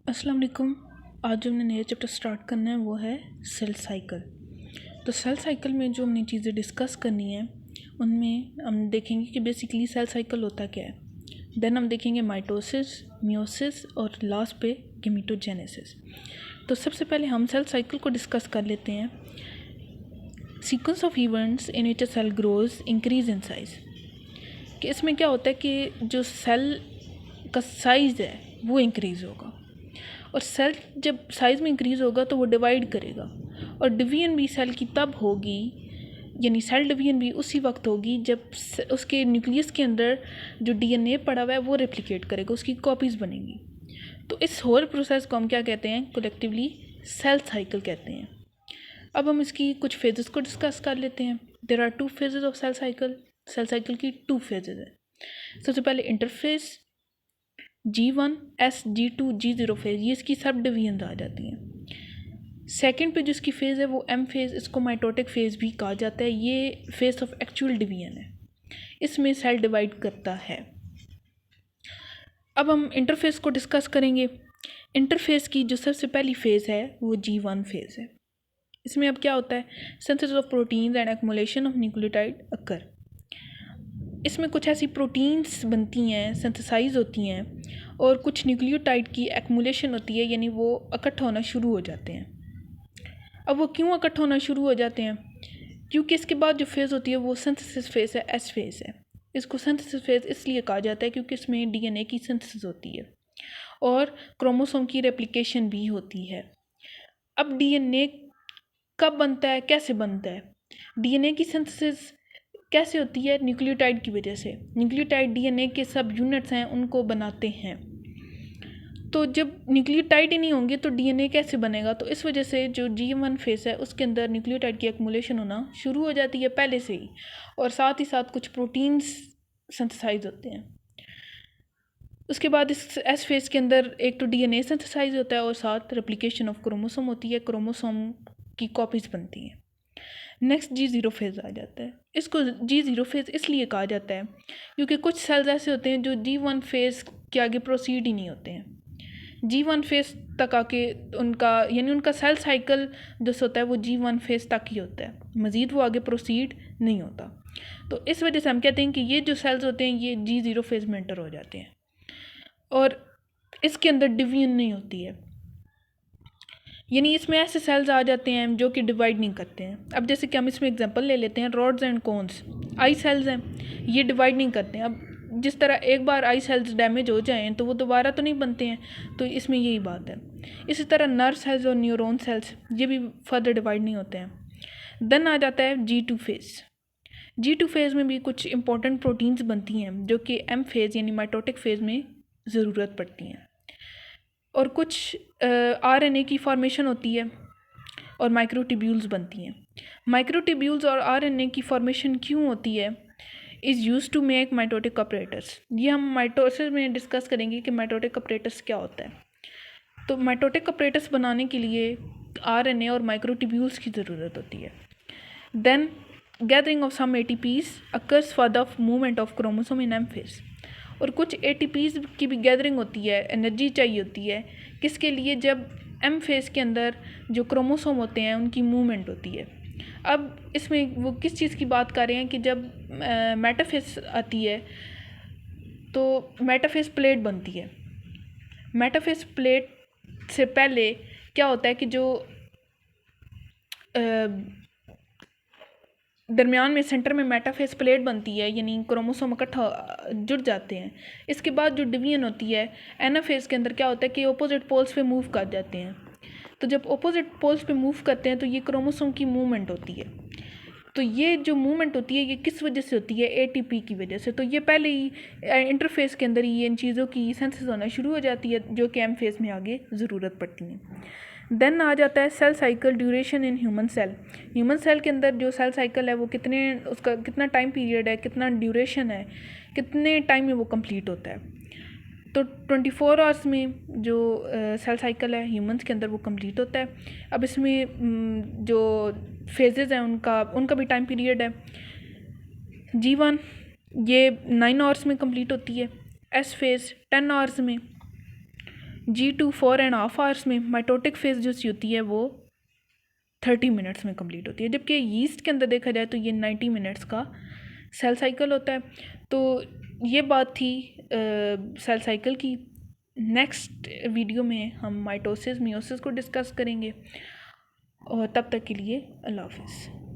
अस्सलाम वालेकुम। आज जो हमने नया चैप्टर स्टार्ट करना है वो है सेल साइकिल। तो सेल साइकिल में जो हमने चीज़ें डिस्कस करनी है उनमें हम देखेंगे कि बेसिकली सेल साइकिल होता क्या है। देन हम देखेंगे माइटोसिस, मियोसिस और लास्ट पे गेमेटोजेनेसिस। तो सबसे पहले हम सेल साइकिल को डिस्कस कर लेते हैं। Sequence of events in which a cell grows increase in size. कि इसमें क्या होता है कि जो सेल का साइज़ है वो इंक्रीज़ होगा और सेल जब साइज़ में इंक्रीज़ होगा तो वो डिवाइड करेगा और डिवीजन भी सेल की तब होगी, यानी सेल डिवीजन भी उसी वक्त होगी जब उसके न्यूक्लियस के अंदर जो डीएनए पड़ा हुआ है वो रेप्लिकेट करेगा, उसकी कॉपीज़ बनेंगी। तो इस होल प्रोसेस को हम क्या कहते हैं, कलेक्टिवली सेल साइकिल कहते हैं। अब हम इसकी कुछ फेजेस को डिस्कस कर लेते हैं। There are 2 phases of cell cycle. Cell cycle की 2 फेजेस है। सबसे पहले interface G1, S, G2, G0 phase, ये इसकी सब डिवीजन आ जाती हैं। सेकंड पे जिसकी फेज़ है वो M फेज़, इसको माइटोटिक फेज़ भी कहा जाता है। ये फेज़ ऑफ एक्चुअल डिवीजन है, इसमें सेल डिवाइड करता है। अब हम इंटरफेस को डिस्कस करेंगे। इंटरफेस की जो सबसे पहली फेज़ है वो G1 फेज़ है। इसमें अब क्या होता है, synthesis of proteins and accumulation of nucleotide occur. इसमें कुछ ऐसी प्रोटीन्स बनती हैं, सिंथेसाइज होती हैं और कुछ न्यूक्लियोटाइड की एक्युमुलेशन होती है, यानी वो इकट्ठा होना शुरू हो जाते हैं। अब वो क्यों इकट्ठा होना शुरू हो जाते हैं, क्योंकि इसके बाद जो फेज़ होती है वो सिंथेसिस फेज़ है, एस फेज़ है। इसको सिंथेसिस फेज़ इसलिए कहा जाता है क्योंकि इसमें डीएनए की सिंथेसिस होती है और क्रोमोसोम की रेप्लिकेशन भी होती है। अब डीएनए कब बनता है, कैसे बनता है? डीएनए की सिंथेसिस कैसे होती है? न्यूक्लियोटाइड की वजह से। न्यूक्लियोटाइड डीएनए के सब यूनिट्स हैं उनको बनाते हैं। तो जब न्यूक्लियोटाइड ही नहीं होंगे तो डीएनए कैसे बनेगा? तो इस वजह से जो G1 फेस है उसके अंदर न्यूक्लियोटाइड की एक्युमुलेशन होना शुरू हो जाती है पहले से ही, और साथ ही साथ कुछ प्रोटीन्स सिंथेसाइज होते हैं। उसके बाद इस एस फेज के अंदर एक तो डीएनए सिंथेसाइज होता है और साथ रेप्लिकेशन ऑफ क्रोमोसोम होती है, क्रोमोसोम की कॉपीज़ बनती हैं। नेक्स्ट G0 फेज़ आ जाता है। इसको G0 फेज़ इसलिए कहा जाता है क्योंकि कुछ सेल्स ऐसे होते हैं जो G1 फेज़ के आगे प्रोसीड ही नहीं होते हैं। G1 फेज़ तक आके उनका, यानी उनका सेल साइकिल जो होता है वो G1 फेज़ तक ही होता है, मज़ीद वो आगे प्रोसीड नहीं होता। तो इस वजह से हम कहते हैं कि ये जो सेल्स होते हैं ये G0 फेज़ में एंटर हो जाते हैं और इसके अंदर डिवीजन नहीं होती है, यानी इसमें ऐसे सेल्स आ जाते हैं जो कि डिवाइड नहीं करते हैं। अब जैसे कि हम इसमें एग्जांपल ले लेते हैं, rods and cones eye cells हैं, ये डिवाइड नहीं करते हैं। अब जिस तरह एक बार आई सेल्स डैमेज हो जाएं तो वो दोबारा तो नहीं बनते हैं, तो इसमें यही बात है। इसी तरह नर्व सेल्स और न्यूरॉन सेल्स ये भी फर्दर डिवाइड नहीं होते हैं। देन आ जाता है G2 फेज़। G2 फेज़ में भी कुछ इंपॉर्टेंट प्रोटीन्स बनती हैं जो कि M फेज़ यानी माइटोटिक फेज़ में ज़रूरत पड़ती हैं, और कुछ RNA की फॉर्मेशन होती है और माइक्रोट्यूब्यूल्स बनती हैं। माइक्रोट्यूब्यूल्स और RNA की फॉर्मेशन क्यों होती है? Is use to make mitotic operators. ये हम माइटोसिस में डिस्कस करेंगे कि माइटोटिक ऑपरेटर्स क्या होता है। तो माइटोटिक ऑपरेटर्स बनाने के लिए RNA और माइक्रोट्यूब्यूल्स की ज़रूरत होती है। Then gathering of some ATPs occurs for the movement of chromosome in M phase. और कुछ ATPs की भी गैदरिंग होती है, एनर्जी चाहिए होती है, किसके लिए? जब M फेज़ के अंदर जो क्रोमोसोम होते हैं उनकी मूवमेंट होती है। अब इसमें वो किस चीज़ की बात कर रहे हैं कि जब मेटाफेज़ आती है तो मेटाफेज़ प्लेट बनती है। मेटाफेज़ प्लेट से पहले क्या होता है कि जो दरमियान में सेंटर में मेटाफेज़ प्लेट बनती है, यानी क्रोमोसोम इकट्ठा जुड़ जाते हैं। इसके बाद जो डिवीजन होती है एनाफेज़ के अंदर क्या होता है कि ऑपोजिट पोल्स पे मूव कर जाते हैं। तो जब ऑपोजिट पोल्स पे मूव करते हैं तो ये क्रोमोसोम की मूवमेंट होती है। तो ये जो मूवमेंट होती है ये किस वजह से होती है? ATP की वजह से। तो ये पहले ही इंटरफेस के अंदर ही इन चीज़ों की सिंथेसिस होना शुरू हो जाती है जो कि M फेज़ में आगे ज़रूरत पड़ती हैं। देन आ जाता है cell cycle duration in human cell. Human cell के अंदर जो सेल साइकिल है वो उसका कितना टाइम पीरियड है, कितना ड्यूरेशन है, कितने टाइम में वो कंप्लीट होता है। तो 24 आवर्स में जो सेल साइकिल है ह्यूमंस के अंदर वो कंप्लीट होता है। अब इसमें जो फेजेज़ हैं उनका भी टाइम पीरियड है। G1 ये 9 आवर्स में कंप्लीट होती है, S फेज़ 10 आवर्स में, G2 4.5 आवर्स में, माइटोटिक फेज़ जो होती है वो 30 मिनट्स में कंप्लीट होती है, जबकि यीस्ट के अंदर देखा जाए तो ये 90 मिनट्स का सेल साइकिल होता है। तो ये बात थी सेल साइकिल की। नेक्स्ट वीडियो में हम माइटोसिस मियोसिस को डिस्कस करेंगे, और तब तक के लिए अल्लाह हाफ़िज़।